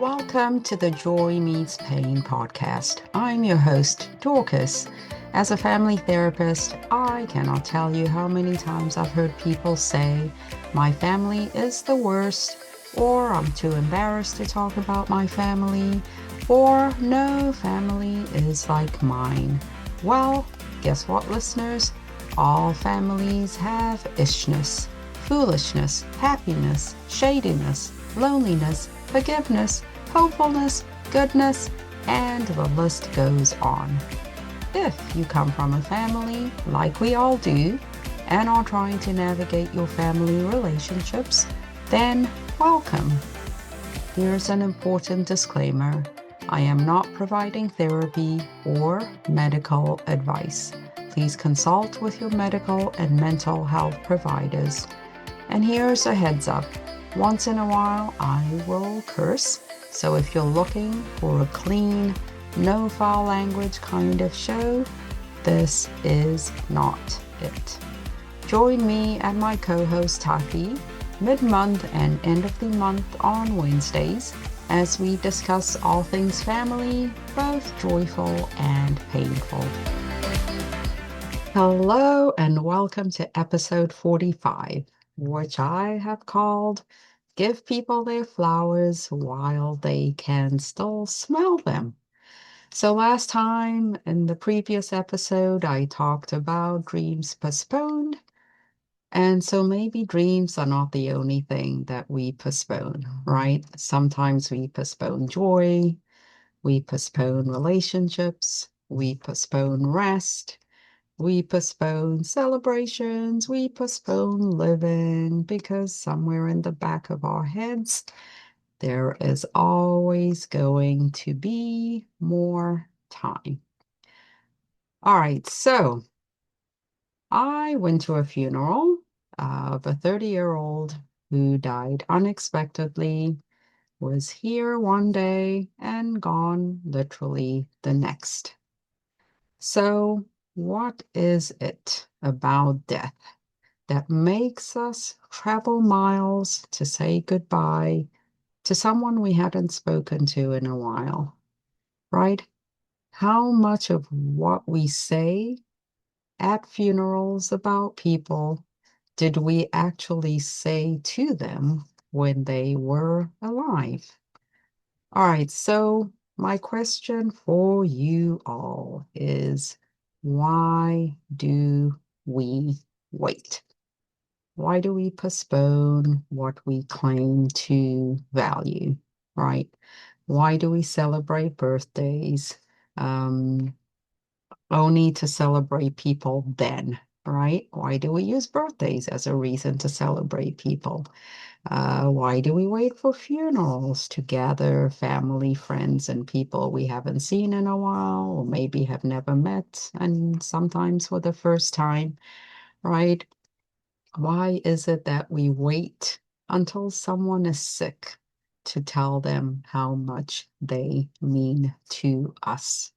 Welcome to the Joy Meets Pain podcast. I'm your host, Dorcas. As a family therapist, I cannot tell you how many times I've heard people say, my family is the worst, or I'm too embarrassed to talk about my family, or no family is like mine. Well, guess what, listeners? All families have ishness, foolishness, happiness, shadiness, loneliness, forgiveness, hopefulness, goodness, and the list goes on. If you come from a family, like we all do, and are trying to navigate your family relationships, then welcome. Here's an important disclaimer. I am not providing therapy or medical advice. Please consult with your medical and mental health providers. And here's a heads up. Once in a while, I will curse. So if you're looking for a clean, no foul language kind of show, this is not it. Join me and my co-host Taki mid-month and end of the month on Wednesdays as we discuss all things family, both joyful and painful. Hello and welcome to episode 45, which I have called Give People Their Flowers While They Can Still Smell Them. So last time in the previous episode, I talked about dreams postponed. And so maybe dreams are not the only thing that we postpone, right? Sometimes we postpone joy, we postpone relationships, we postpone rest, we postpone celebrations, we postpone living because somewhere in the back of our heads, there is always going to be more time. All right, so I went to a funeral of a 30-year-old who died unexpectedly, was here one day and gone literally the next. So, what is it about death that makes us travel miles to say goodbye to someone we hadn't spoken to in a while, right? How much of what we say at funerals about people did we actually say to them when they were alive? All right, so my question for you all is, why do we wait? Why do we postpone what we claim to value, right? Why do we celebrate birthdays only to celebrate people then, right? Why do we use birthdays as a reason to celebrate people? Why do we wait for funerals to gather family, friends, and people we haven't seen in a while, or maybe have never met, and sometimes for the first time, right? Why is it that we wait until someone is sick to tell them how much they mean to us?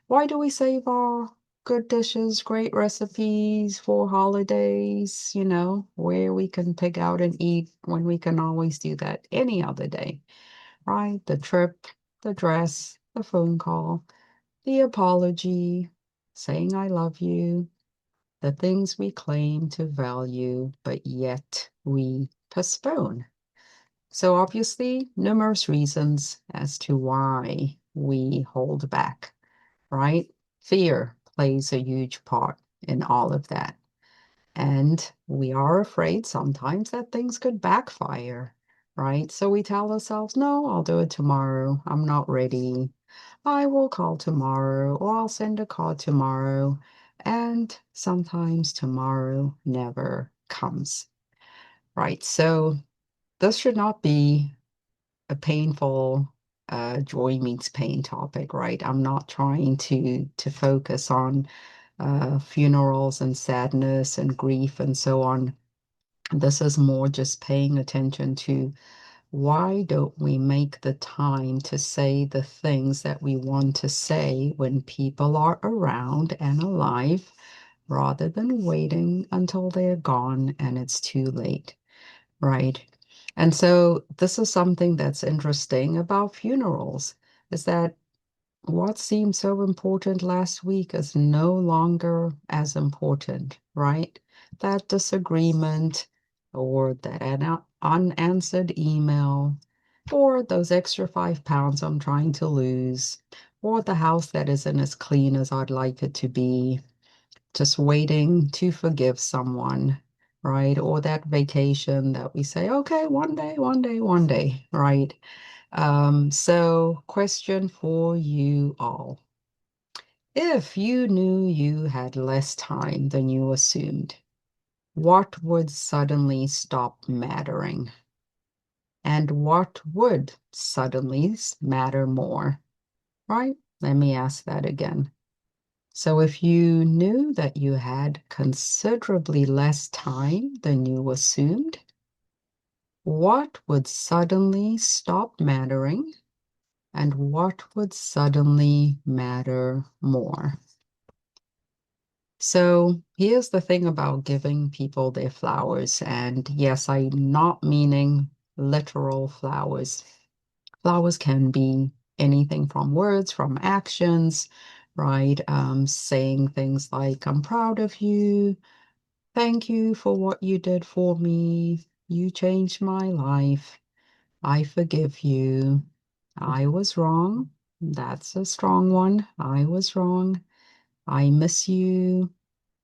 Why do we save our good dishes, great recipes for holidays, where we can pick out and eat when we can always do that any other day, right? The trip, the dress, the phone call, the apology, saying I love you, the things we claim to value, but yet we postpone. So obviously, numerous reasons as to why we hold back, right? Fear plays a huge part in all of that. And we are afraid sometimes that things could backfire, right? So we tell ourselves, no, I'll do it tomorrow. I'm not ready. I will call tomorrow, or I'll send a card tomorrow. And sometimes tomorrow never comes, right? So this should not be a painful joy meets pain topic, right? I'm not trying to focus on funerals and sadness and grief and so on. This is more just paying attention to why don't we make the time to say the things that we want to say when people are around and alive, rather than waiting until they're gone and it's too late, right? And so this is something that's interesting about funerals, is that what seemed so important last week is no longer as important, right? That disagreement or that unanswered email or those extra 5 pounds I'm trying to lose or the house that isn't as clean as I'd like it to be, just waiting to forgive someone, right? Or that vacation that we say, okay, one day, one day, one day, right? So question for you all. If you knew you had less time than you assumed, what would suddenly stop mattering? And what would suddenly matter more, right? Let me ask that again. So if you knew that you had considerably less time than you assumed, what would suddenly stop mattering? And what would suddenly matter more? So here's the thing about giving people their flowers. And yes, I'm not meaning literal flowers. Flowers can be anything from words, from actions, right? Saying things like, I'm proud of you. Thank you for what you did for me. You changed my life. I forgive you. I was wrong. That's a strong one. I was wrong. I miss you.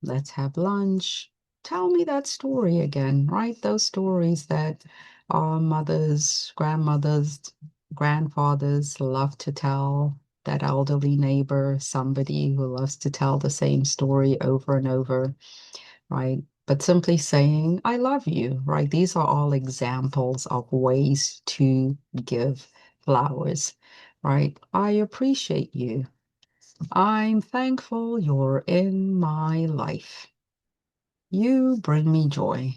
Let's have lunch. Tell me that story again, right? Those stories that our mothers, grandmothers, grandfathers love to tell, that elderly neighbor, somebody who loves to tell the same story over and over, right? But simply saying, I love you, right? These are all examples of ways to give flowers, right? I appreciate you. I'm thankful you're in my life. You bring me joy.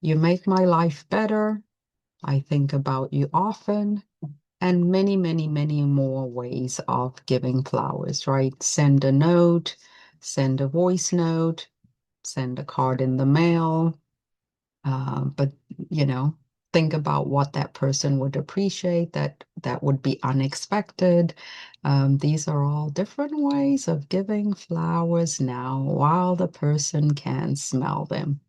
You make my life better. I think about you often, and many, many, many more ways of giving flowers, right? Send a note, send a voice note, send a card in the mail. But, you know, think about what that person would appreciate, that would be unexpected. These are all different ways of giving flowers now while the person can smell them.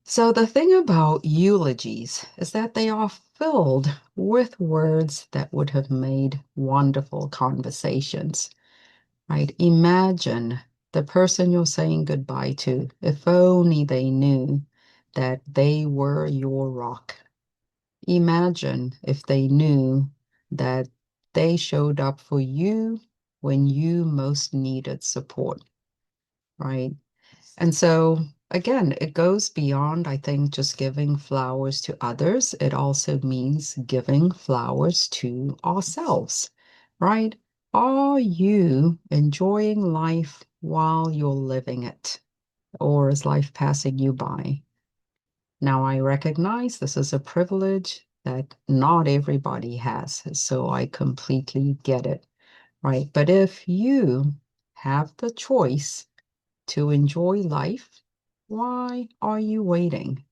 So the thing about eulogies is that they are filled with words that would have made wonderful conversations, right? Imagine the person you're saying goodbye to, if only they knew that they were your rock. Imagine if they knew that they showed up for you when you most needed support, right? And so, again, it goes beyond, I think, just giving flowers to others. It also means giving flowers to ourselves, right? Are you enjoying life while you're living it, or is life passing you by? Now, I recognize this is a privilege that not everybody has, so I completely get it, right? But if you have the choice to enjoy life, why are you waiting,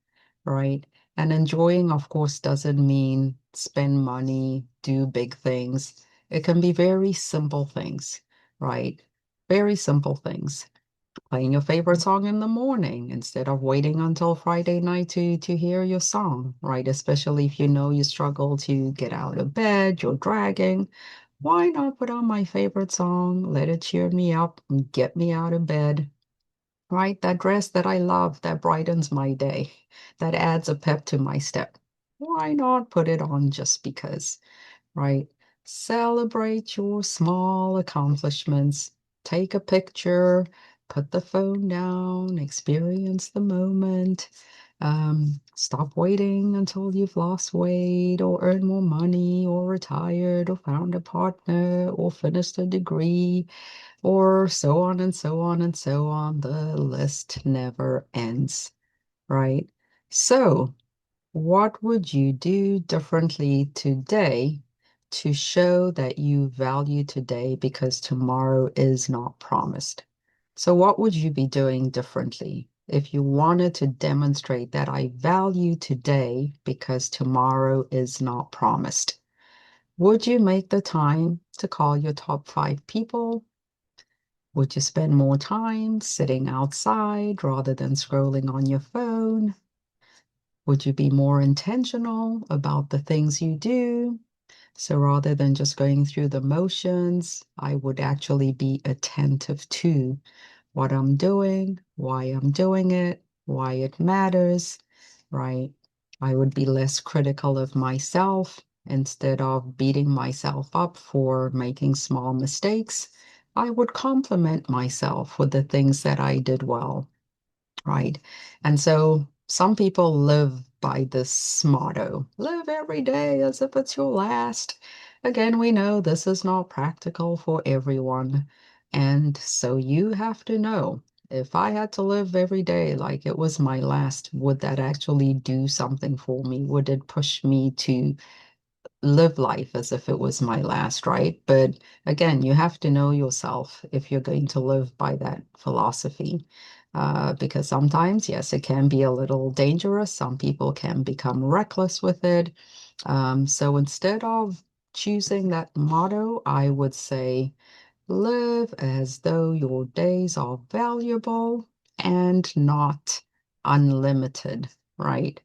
right? And enjoying, of course, doesn't mean spend money, do big things. It can be very simple things, right? Very simple things. Playing your favorite song in the morning instead of waiting until Friday night to hear your song, right? Especially if you know you struggle to get out of bed, you're dragging. Why not put on my favorite song, let it cheer me up, and get me out of bed, right? That dress that I love that brightens my day, that adds a pep to my step. Why not put it on just because, right? Celebrate your small accomplishments. Take a picture, put the phone down, experience the moment. Stop waiting until you've lost weight or earned more money or retired or found a partner or finished a degree or so on and so on and so on. The list never ends, right? So, what would you do differently today to show that you value today because tomorrow is not promised? So, what would you be doing differently? if you wanted to demonstrate that I value today because tomorrow is not promised, would you make the time to call your top 5 people? Would you spend more time sitting outside rather than scrolling on your phone? Would you be more intentional about the things you do? So rather than just going through the motions, I would actually be attentive to what I'm doing, why I'm doing it, why it matters, right? I would be less critical of myself instead of beating myself up for making small mistakes. I would compliment myself with the things that I did well, right? And so some people live by this motto, live every day as if it's your last. Again, we know this is not practical for everyone. And so you have to know, if I had to live every day like it was my last, would that actually do something for me? Would it push me to live life as if it was my last, right? But again, you have to know yourself if you're going to live by that philosophy. Because sometimes, yes, it can be a little dangerous. Some people can become reckless with it. So instead of choosing that motto, I would say, live as though your days are valuable and not unlimited, right?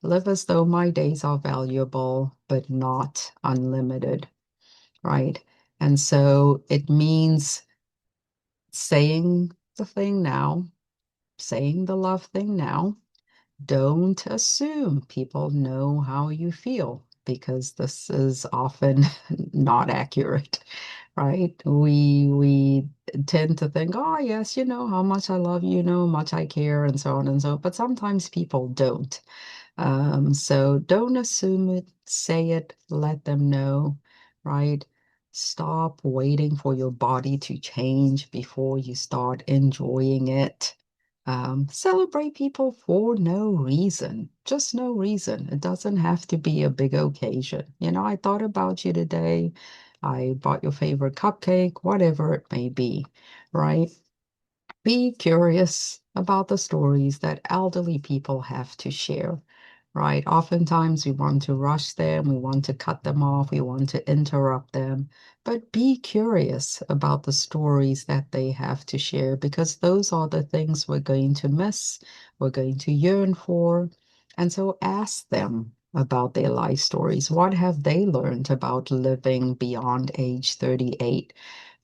Live as though my days are valuable, but not unlimited, right? And so it means saying the thing now, saying the love thing now. Don't assume people know how you feel because this is often not accurate, right? We tend to think, oh yes, you know how much I love you, you know how much I care, and so on and so, but sometimes people don't. So don't assume it, say it, let them know, right? Stop waiting for your body to change before you start enjoying it. Celebrate people for no reason, just no reason. It doesn't have to be a big occasion. You know, I thought about you today. I bought your favorite cupcake, whatever it may be, right? Be curious about the stories that elderly people have to share, right? Oftentimes we want to rush them, we want to cut them off, we want to interrupt them, but be curious about the stories that they have to share because those are the things we're going to miss, we're going to yearn for. And so ask them about their life stories. What have they learned about living beyond age 38,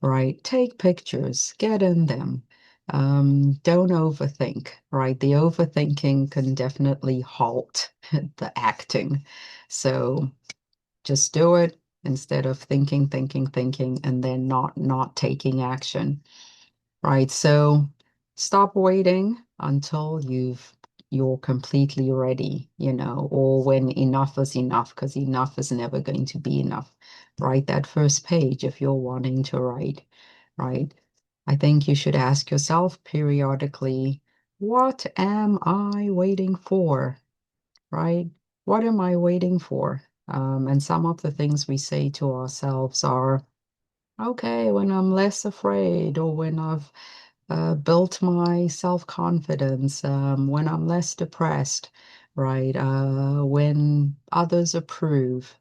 right? Take pictures, get in them. Don't overthink, right? The overthinking can definitely halt the acting. So just do it instead of thinking, thinking, thinking, and then not taking action, right? So stop waiting until you're completely ready, or when enough is enough, because enough is never going to be enough. Write that first page if you're wanting to write, right? I think you should ask yourself periodically, what am I waiting for? Right? What am I waiting for? And some of the things we say to ourselves are, okay, when I'm less afraid, or when I've built my self-confidence, when I'm less depressed, right? When others approve,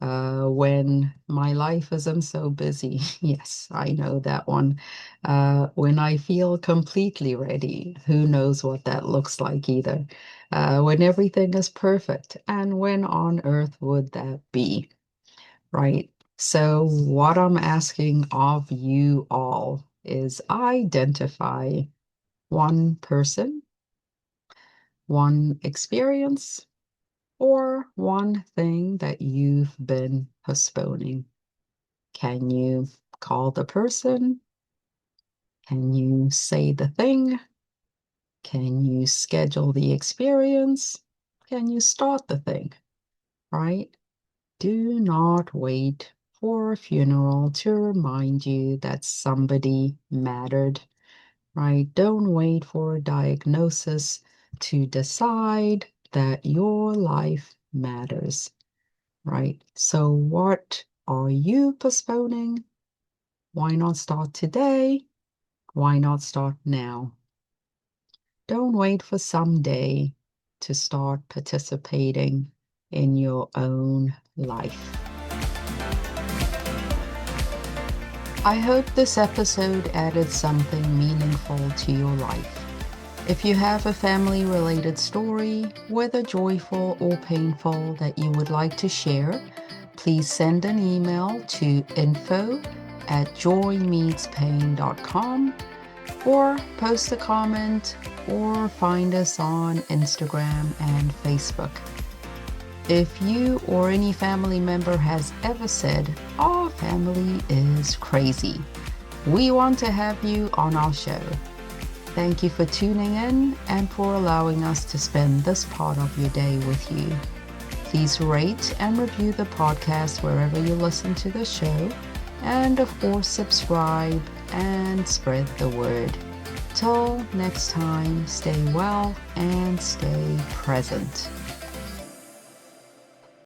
when my life isn't so busy. Yes, I know that one. When I feel completely ready, who knows what that looks like either. When everything is perfect, and when on earth would that be? Right. So, what I'm asking of you all is identify one person, one experience, or one thing that you've been postponing. Can you call the person? Can you say the thing? Can you schedule the experience? Can you start the thing? Right? Do not wait for a funeral to remind you that somebody mattered, right? Don't wait for a diagnosis to decide that your life matters, right? So, what are you postponing? Why not start today? Why not start now? Don't wait for someday to start participating in your own life. I hope this episode added something meaningful to your life. If you have a family-related story, whether joyful or painful, that you would like to share, please send an email to info@joymeetspain.com or post a comment or find us on Instagram and Facebook. If you or any family member has ever said, "Our family is crazy," we want to have you on our show. Thank you for tuning in and for allowing us to spend this part of your day with you. Please rate and review the podcast wherever you listen to the show, and of course subscribe and spread the word. Till next time, stay well and stay present.